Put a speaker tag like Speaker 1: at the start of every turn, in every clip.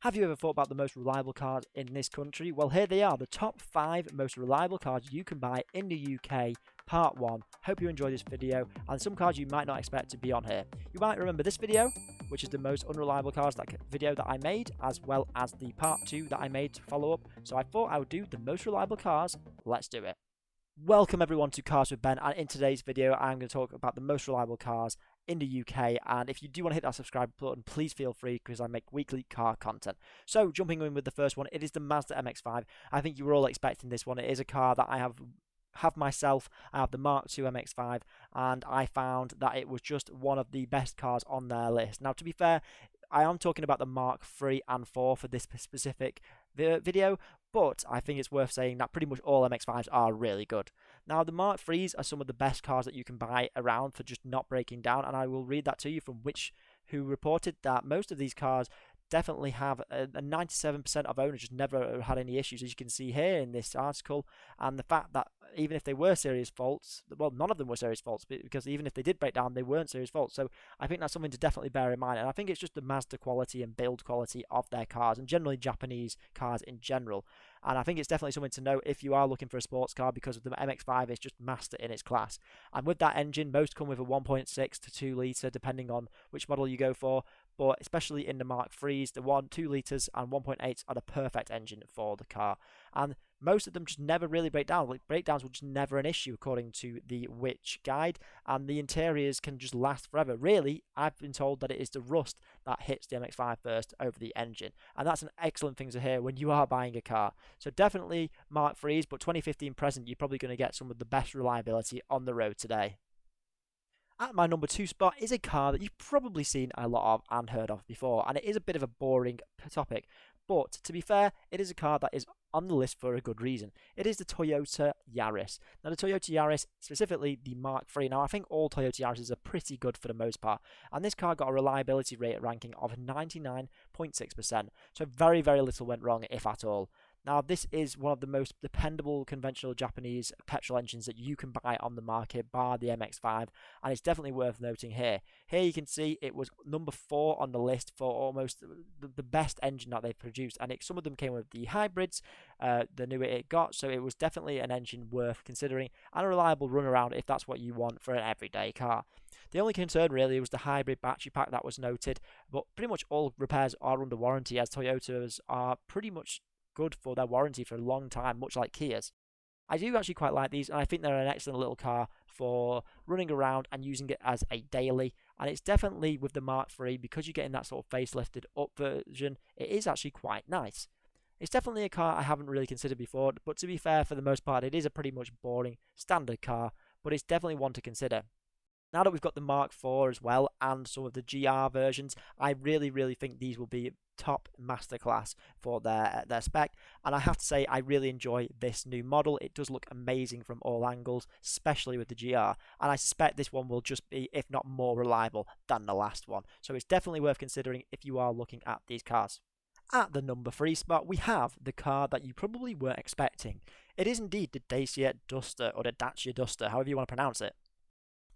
Speaker 1: Have you ever thought about the most reliable cars in this country? Well, here they are, the top 5 most reliable cars you can buy in the UK, part 1. Hope you enjoy this video, and some cars you might not expect to be on here. You might remember this video, which is the most unreliable cars video that I made, as well as the part 2 that I made to follow up. So I thought I would do the most reliable cars. Let's do it. Welcome everyone to Cars with Ben, and in today's video I'm going to talk about the most reliable cars in the UK, and if you do want to hit that subscribe button, please feel free, because I make weekly car content. So jumping in with the first one, it is the Mazda MX5. I think you were all expecting this one. It is a car that I have myself. I have the Mark II MX5, and I found that it was just one of the best cars on their list. Now, to be fair, I am talking about the Mark III and 4 for this specific video, but I think it's worth saying that pretty much all MX5s are really good. Now, the Mark IIIs are some of the best cars that you can buy around for just not breaking down, and I will read that to you from who reported that most of these cars definitely have a 97% of owners just never had any issues, as you can see here in this article. And the fact that even if they were serious faults, well, none of them were serious faults, because even if they did break down, they weren't serious faults. So I think that's something to definitely bear in mind, and I think it's just the Mazda quality and build quality of their cars, and generally Japanese cars in general. And I think it's definitely something to know if you are looking for a sports car, because of the MX5 is just master in its class. And with that engine, most come with a 1.6 to 2 litre, depending on which model you go for. But especially in the Mark IIIs, the 2 litres and 1.8s are the perfect engine for the car. And most of them just never really break down. Like, breakdowns were just never an issue, according to the Which guide, and the interiors can just last forever. Really, I've been told that it is the rust that hits the MX5 first over the engine, and that's an excellent thing to hear when you are buying a car. So definitely Mark IIIs, but 2015 present, you're probably going to get some of the best reliability on the road today. At my number 2 spot is a car that you've probably seen a lot of and heard of before, and it is a bit of a boring topic, but to be fair, it is a car that is on the list for a good reason. It is the Toyota Yaris. Now, the Toyota Yaris, specifically the Mark III. Now, I think all Toyota Yaris are pretty good for the most part, and this car got a reliability rate ranking of 99.6%, so very, very little went wrong, if at all. Now, this is one of the most dependable conventional Japanese petrol engines that you can buy on the market, bar the MX5, and it's definitely worth noting here. Here you can see it was number 4 on the list for almost the best engine that they've produced, and some of them came with the hybrids, the newer it got, so it was definitely an engine worth considering, and a reliable runaround if that's what you want for an everyday car. The only concern really was the hybrid battery pack that was noted, but pretty much all repairs are under warranty, as Toyotas are pretty much good for their warranty for a long time, much like Kias. I do actually quite like these, and I think they're an excellent little car for running around and using it as a daily. And it's definitely, with the Mark III, because you're getting that sort of facelifted up version, it is actually quite nice. It's definitely a car I haven't really considered before, but to be fair, for the most part, it is a pretty much boring standard car, but it's definitely one to consider. Now that we've got the Mark IV as well, and some of the GR versions, I really think these will be top masterclass for their spec. And I have to say, I really enjoy this new model. It does look amazing from all angles, especially with the GR. And I suspect this one will just be, if not more reliable than the last one. So it's definitely worth considering if you are looking at these cars. At the number 3 spot, we have the car that you probably weren't expecting. It is indeed the Dacia Duster, or the Dacia Duster, however you want to pronounce it.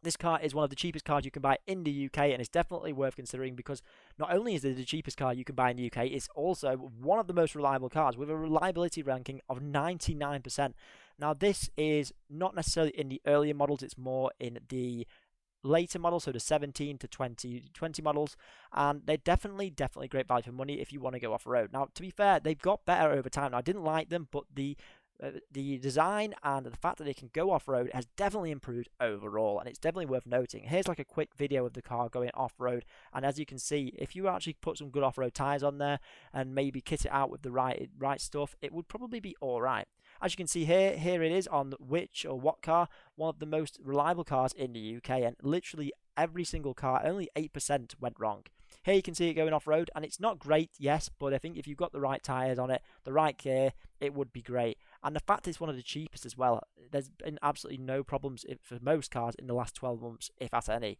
Speaker 1: This car is one of the cheapest cars you can buy in the UK, and it's definitely worth considering, because not only is it the cheapest car you can buy in the UK, it's also one of the most reliable cars with a reliability ranking of 99%. Now, this is not necessarily in the earlier models, it's more in the later models, so the 17 to 2020 models, and they're definitely great value for money if you want to go off-road. Now, to be fair, they've got better over time. Now, I didn't like them, but the design and the fact that they can go off-road has definitely improved overall, and it's definitely worth noting. Here's like a quick video of the car going off-road, and as you can see, if you actually put some good off-road tires on there and maybe kit it out with the right stuff, it would probably be alright. As you can see here it is on which or what car, one of the most reliable cars in the UK, and literally every single car, only 8% went wrong. Here you can see it going off-road, and it's not great, yes, but I think if you've got the right tyres on it, the right gear, it would be great. And the fact it's one of the cheapest as well, there's been absolutely no problems for most cars in the last 12 months, if at any.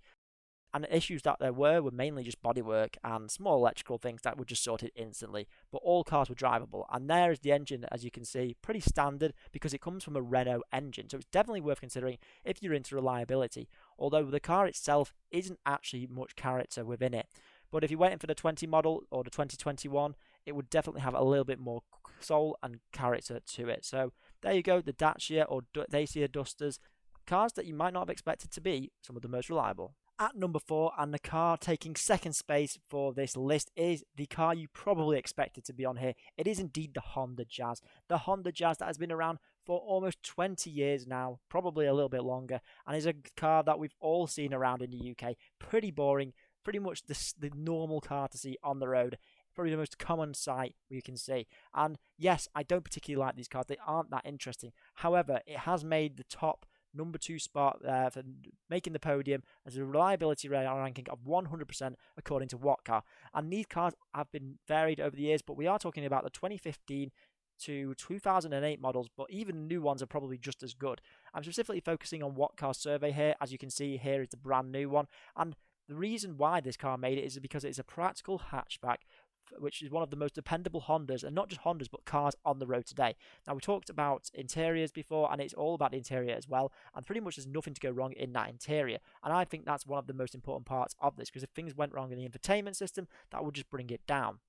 Speaker 1: And the issues that there were mainly just bodywork and small electrical things that were just sorted instantly, but all cars were drivable. And there is the engine, as you can see, pretty standard, because it comes from a Renault engine, so it's definitely worth considering if you're into reliability, although the car itself isn't actually much character within it. But if you went in for the 20 model or the 2021, it would definitely have a little bit more soul and character to it. So there you go, the Dacia or Dacia Dusters, cars that you might not have expected to be some of the most reliable. At number 4, and the car taking second space for this list, is the car you probably expected to be on here. It is indeed the Honda Jazz. The Honda Jazz that has been around for almost 20 years now, probably a little bit longer, and is a car that we've all seen around in the UK. Pretty boring, pretty much the normal car to see on the road. Probably the most common sight we can see. And yes, I don't particularly like these cars. They aren't that interesting. However, it has made the top number 2 spot for making the podium as a reliability ranking of 100% according to Whatcar. And these cars have been varied over the years, but we are talking about the 2015 to 2008 models, but even new ones are probably just as good. I'm specifically focusing on Whatcar survey here. As you can see, here is the brand new one. And the reason why this car made it is because it's a practical hatchback, which is one of the most dependable Hondas, and not just Hondas, but cars on the road today. Now, we talked about interiors before, and it's all about the interior as well, and pretty much there's nothing to go wrong in that interior. And I think that's one of the most important parts of this, because if things went wrong in the infotainment system, that would just bring it down.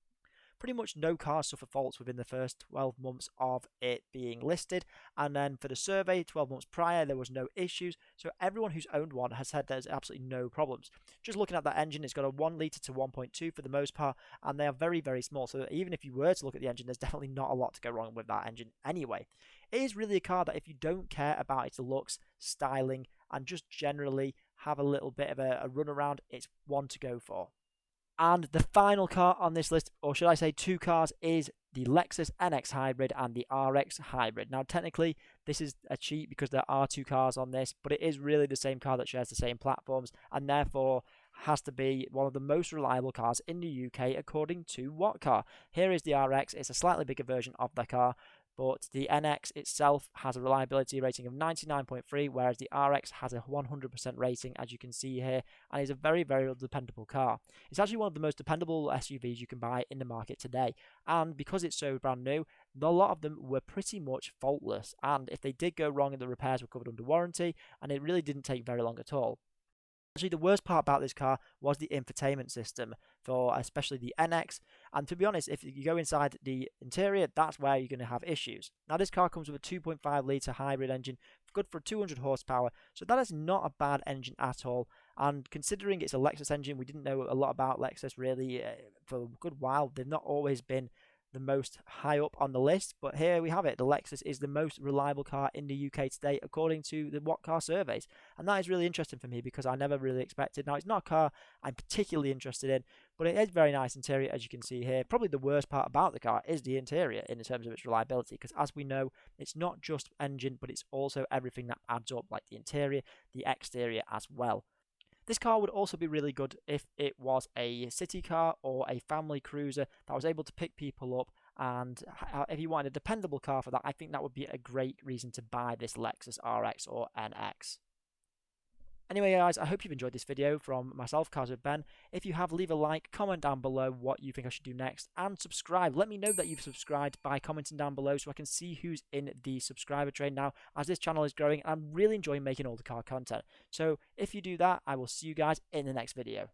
Speaker 1: Pretty much no cars suffer faults within the first 12 months of it being listed, and then for the survey 12 months prior there was no issues, so everyone who's owned one has said there's absolutely no problems. Just looking at that engine, it's got a 1 litre to 1.2 for the most part, and they are very, very small, so even if you were to look at the engine, there's definitely not a lot to go wrong with that engine anyway. It is really a car that if you don't care about its looks, styling, and just generally have a little bit of a run around, it's one to go for. And the final car on this list, or should I say 2 cars, is the Lexus NX Hybrid and the RX Hybrid. Now, technically, this is a cheat because there are 2 cars on this, but it is really the same car that shares the same platforms, and therefore has to be one of the most reliable cars in the UK according to Whatcar. Here is the RX. It's a slightly bigger version of the car, but the NX itself has a reliability rating of 99.3, whereas the RX has a 100% rating, as you can see here, and is a very, very dependable car. It's actually one of the most dependable SUVs you can buy in the market today, and because it's so brand new, a lot of them were pretty much faultless, and if they did go wrong, the repairs were covered under warranty, and it really didn't take very long at all. Actually, the worst part about this car was the infotainment system for especially the NX, and to be honest, if you go inside the interior, that's where you're going to have issues. Now, this car comes with a 2.5 litre hybrid engine, good for 200 horsepower, so that is not a bad engine at all. And considering it's a Lexus engine, we didn't know a lot about Lexus really for a good while. They've not always been the most high up on the list, but here we have it. The Lexus is the most reliable car in the UK today according to the Whatcar surveys, and that is really interesting for me because I never really expected. Now, it's not a car I'm particularly interested in, but it is very nice interior, as you can see here. Probably the worst part about the car is the interior in terms of its reliability, because as we know, it's not just engine, but it's also everything that adds up, like the interior, the exterior as well. This car would also be really good if it was a city car or a family cruiser that was able to pick people up, and if you wanted a dependable car for that, I think that would be a great reason to buy this Lexus RX or NX. Anyway, guys, I hope you've enjoyed this video from myself, Cars with Ben. If you have, leave a like, comment down below what you think I should do next, and subscribe. Let me know that you've subscribed by commenting down below so I can see who's in the subscriber train now, as this channel is growing and I'm really enjoying making all the car content. So if you do that, I will see you guys in the next video.